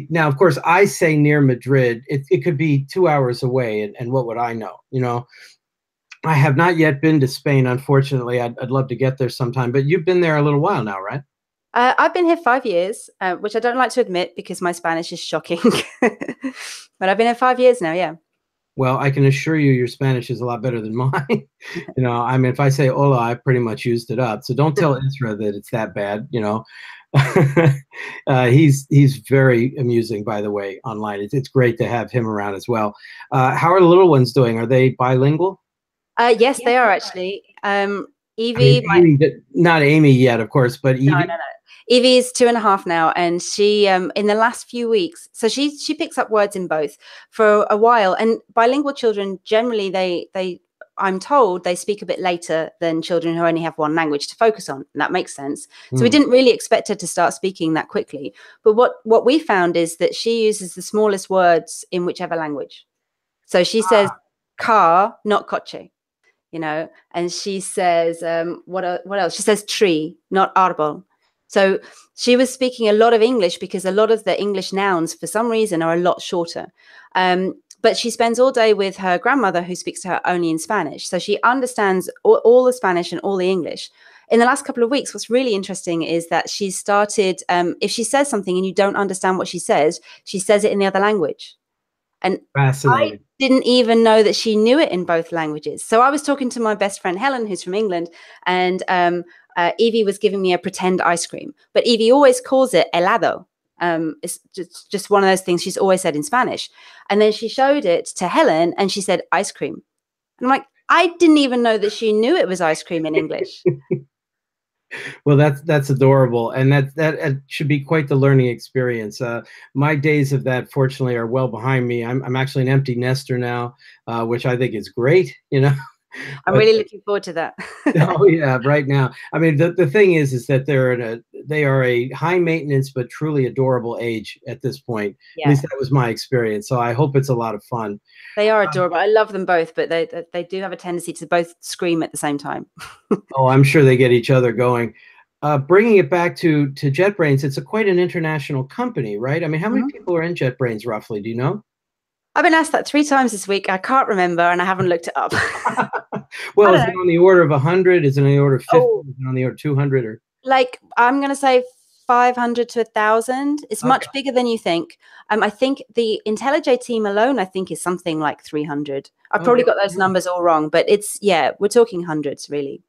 now, of course, I say near Madrid. It could be 2 hours away, and what would I know? I have not yet been to Spain, unfortunately. I'd love to get there sometime, but you've been there a little while now, right? I've been here 5 years, which I don't like to admit because my Spanish is shocking. But I've been here 5 years now, yeah. Well, I can assure you your Spanish is a lot better than mine. I mean, if I say hola, I pretty much used it up. So don't tell Isra that it's that bad, He's very amusing, by the way, online. It's great to have him around as well. How are the little ones doing? Are they bilingual? Yes, they are actually. Evie, not Amy yet, of course, but Evie. No. Evie's 2.5 now, and she in the last few weeks, so she picks up words in both for a while. And bilingual children generally, I'm told they speak a bit later than children who only have one language to focus on, and that makes sense. So we didn't really expect her to start speaking that quickly. But what we found is that she uses the smallest words in whichever language. So she says car, not coche. And she says, what else? She says tree, not árbol. So she was speaking a lot of English because a lot of the English nouns, for some reason, are a lot shorter. But she spends all day with her grandmother, who speaks to her only in Spanish. So she understands all the Spanish and all the English. In the last couple of weeks, what's really interesting is that she started, if she says something and you don't understand what she says it in the other language. And fascinating. didn't even know that she knew it in both languages. So I was talking to my best friend Helen, who's from England, and Evie was giving me a pretend ice cream, but Evie always calls it helado. It's just one of those things she's always said in Spanish. And then she showed it to Helen and she said ice cream. And I'm like, I didn't even know that she knew it was ice cream in English. Well, that's adorable, and that should be quite the learning experience. My days of that, fortunately, are well behind me. I'm actually an empty nester now, which I think is great. I'm really looking forward to that. Oh yeah, right now. I mean, the thing is that they are a high maintenance but truly adorable age at this point. Yeah. At least that was my experience. So I hope it's a lot of fun. They are adorable. I love them both, but they do have a tendency to both scream at the same time. Oh, I'm sure they get each other going. Bringing it back to JetBrains, it's quite an international company, right? I mean, how many people are in JetBrains roughly? Do you know? I've been asked that 3 times this week. I can't remember, and I haven't looked it up. Well, is it on the order of 100? Is it on the order of 50? Oh. Is it on the order of 200? Or like, I'm going to say 500 to 1,000. It's much bigger than you think. I think the IntelliJ team alone, I think, is something like 300. I've probably got those numbers all wrong, but we're talking hundreds, really.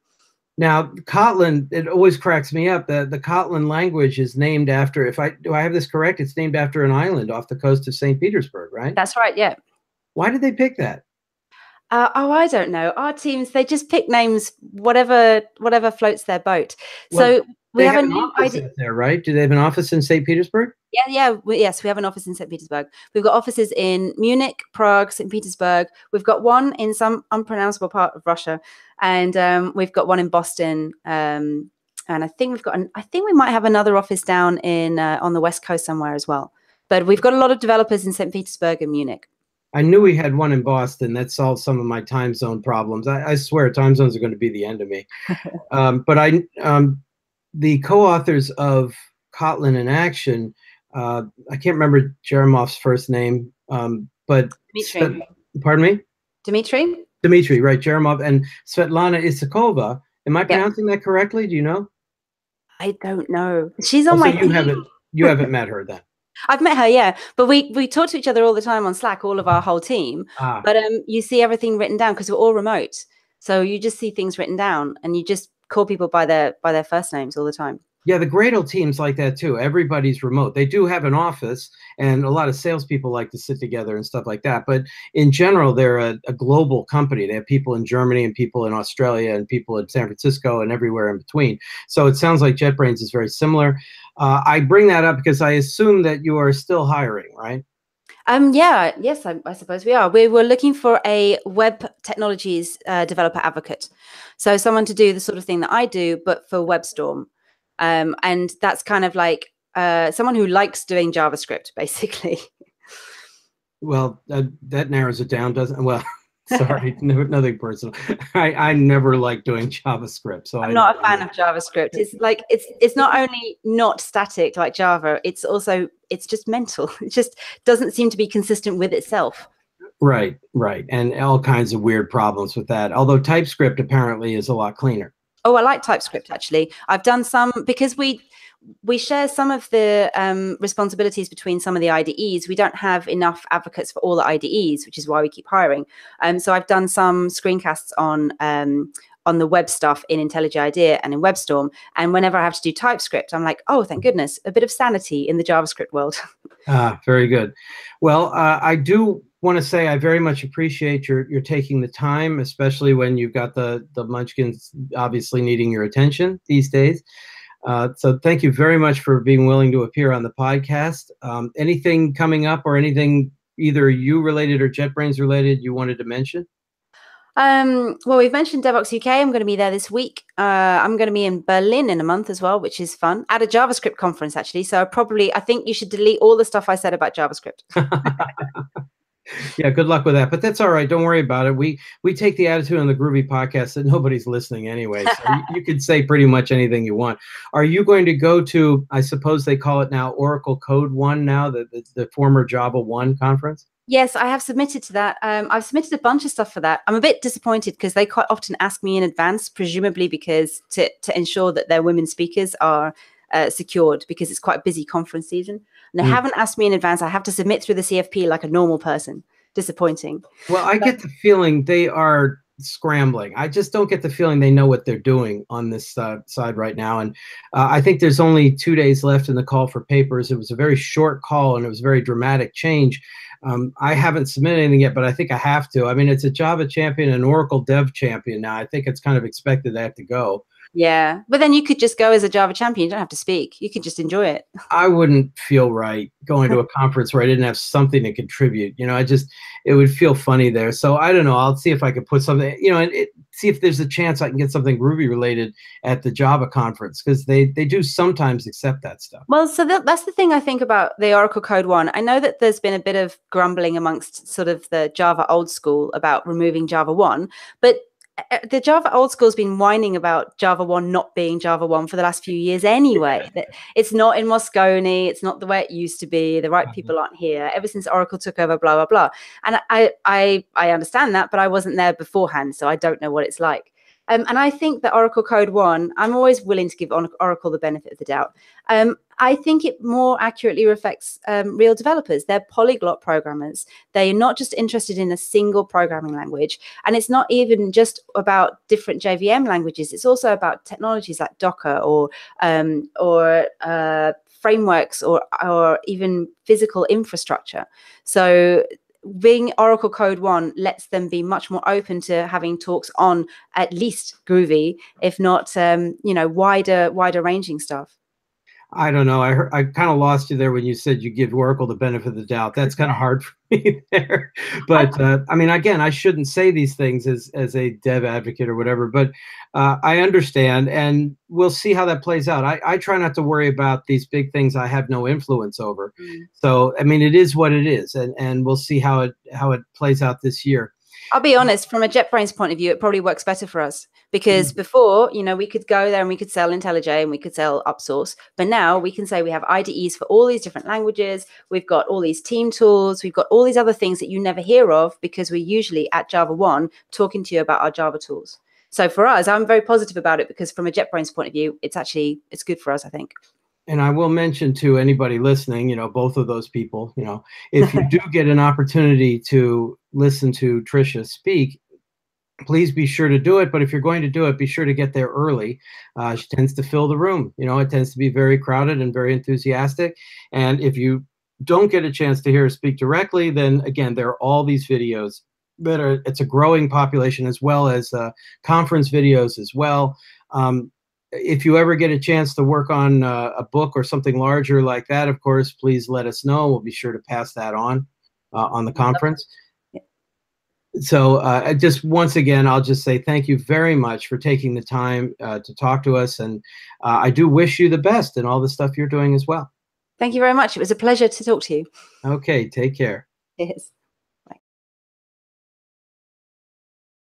Now, Kotlin, it always cracks me up. The Kotlin language is named after, do I have this correct? It's named after an island off the coast of St. Petersburg, right? That's right, yeah. Why did they pick that? I don't know. Our teams, they just pick names, whatever floats their boat. Well, so we have a new office there, right? Do they have an office in St. Petersburg? Yeah. Yes, we have an office in St. Petersburg. We've got offices in Munich, Prague, St. Petersburg. We've got one in some unpronounceable part of Russia, and we've got one in Boston. And I think I think we might have another office down in on the West Coast somewhere as well. But we've got a lot of developers in St. Petersburg and Munich. I knew we had one in Boston. That solved some of my time zone problems. I swear, time zones are going to be the end of me. But the co-authors of Kotlin in Action, I can't remember Jeremov's first name, but Dmitry. Pardon me? Dmitry, right? Jeremov and Svetlana Isakova. Am I pronouncing that correctly? Do you know? I don't know. She's on my team. You haven't met her then? I've met her, yeah, but we talk to each other all the time on Slack, all of our whole team. But you see everything written down because we're all remote, so you just see things written down, and you just call people by their first names all the time. Yeah, the Gradle team's like that too. Everybody's remote. They do have an office, and a lot of salespeople like to sit together and stuff like that. But in general, they're a global company. They have people in Germany and people in Australia and people in San Francisco and everywhere in between. So it sounds like JetBrains is very similar. I bring that up because I assume that you are still hiring, right? Yes, I suppose we are. We were looking for a web technologies developer advocate, so someone to do the sort of thing that I do, but for WebStorm. And that's kind of like someone who likes doing JavaScript, basically. Well, that narrows it down, doesn't it? Well, sorry, nothing personal. I never like doing JavaScript, so I'm not a fan of JavaScript. It's like it's not only not static like Java, it's just mental. It just doesn't seem to be consistent with itself. Right, and all kinds of weird problems with that. Although TypeScript apparently is a lot cleaner. Oh, I like TypeScript, actually. I've done some, because we share some of the responsibilities between some of the IDEs. We don't have enough advocates for all the IDEs, which is why we keep hiring. So I've done some screencasts on the web stuff in IntelliJ IDEA and in WebStorm. And whenever I have to do TypeScript, I'm like, oh, thank goodness, a bit of sanity in the JavaScript world. Very good. Well, I do want to say I very much appreciate your taking the time, especially when you've got the munchkins obviously needing your attention these days. So thank you very much for being willing to appear on the podcast. Anything coming up or anything either you related or JetBrains related you wanted to mention? Well, we've mentioned Devoxx UK. I'm going to be there this week. I'm going to be in Berlin in a month as well, which is fun, at a JavaScript conference, actually. So I think you should delete all the stuff I said about JavaScript. Yeah, good luck with that. But that's all right. Don't worry about it. We take the attitude on the Groovy podcast that nobody's listening anyway. So you can say pretty much anything you want. Are you going to go to, I suppose they call it now Oracle Code 1 now, the former Java 1 conference? Yes, I have submitted to that. I've submitted a bunch of stuff for that. I'm a bit disappointed because they quite often ask me in advance, presumably because to ensure that their women speakers are secured, because it's quite a busy conference season. And they haven't asked me in advance. I have to submit through the CFP like a normal person. disappointing. Well, I get the feeling they are scrambling. I just don't get the feeling they know what they're doing on this side right now. And I think there's only 2 days left in the call for papers. It was a very short call and it was a very dramatic change. I haven't submitted anything yet, but I think I have to. I mean, it's a Java champion and Oracle dev champion now. I think it's kind of expected they have to go. Yeah, but then you could just go as a Java champion. You don't have to speak. You could just enjoy it. I wouldn't feel right going to a conference where I didn't have something to contribute. You know, it would feel funny there. So I don't know. I'll see if I could put something, you know, and see if there's a chance I can get something Groovy related at the Java conference, because they do sometimes accept that stuff. Well, so that's the thing I think about the Oracle Code One. I know that there's been a bit of grumbling amongst sort of the Java old school about removing Java 1, but the Java old school has been whining about Java 1 not being Java 1 for the last few years anyway. It's not in Moscone. It's not the way it used to be. The right people aren't here. Ever since Oracle took over, blah, blah, blah. And I understand that, but I wasn't there beforehand, so I don't know what it's like. And I think that Oracle Code One, I'm always willing to give Oracle the benefit of the doubt. I think it more accurately reflects real developers. They're polyglot programmers. They're not just interested in a single programming language. And it's not even just about different JVM languages. It's also about technologies like Docker or frameworks or even physical infrastructure. So being Oracle Code One lets them be much more open to having talks on at least Groovy, if not, wider ranging stuff. I don't know. I kind of lost you there when you said you give Oracle the benefit of the doubt. That's kind of hard for me there. But I mean, again, I shouldn't say these things as a dev advocate or whatever, but I understand, and we'll see how that plays out. I try not to worry about these big things I have no influence over. So, I mean, it is what it is, and we'll see how it plays out this year. I'll be honest, from a JetBrains point of view, it probably works better for us because before, we could go there and we could sell IntelliJ and we could sell UpSource. But now we can say we have IDEs for all these different languages. We've got all these team tools. We've got all these other things that you never hear of because we're usually at Java 1 talking to you about our Java tools. So for us, I'm very positive about it because from a JetBrains point of view, it's good for us, I think. And I will mention to anybody listening, both of those people, if you do get an opportunity to listen to Trisha speak, please be sure to do it. But if you're going to do it, be sure to get there early. She tends to fill the room. It tends to be very crowded and very enthusiastic. And if you don't get a chance to hear her speak directly, then again, there are all these videos it's a growing population, as well as conference videos as well. If you ever get a chance to work on a book or something larger like that, of course, please let us know. We'll be sure to pass that on the conference. So just once again, I'll just say thank you very much for taking the time to talk to us. And I do wish you the best in all the stuff you're doing as well. Thank you very much. It was a pleasure to talk to you. Okay, take care. Yes.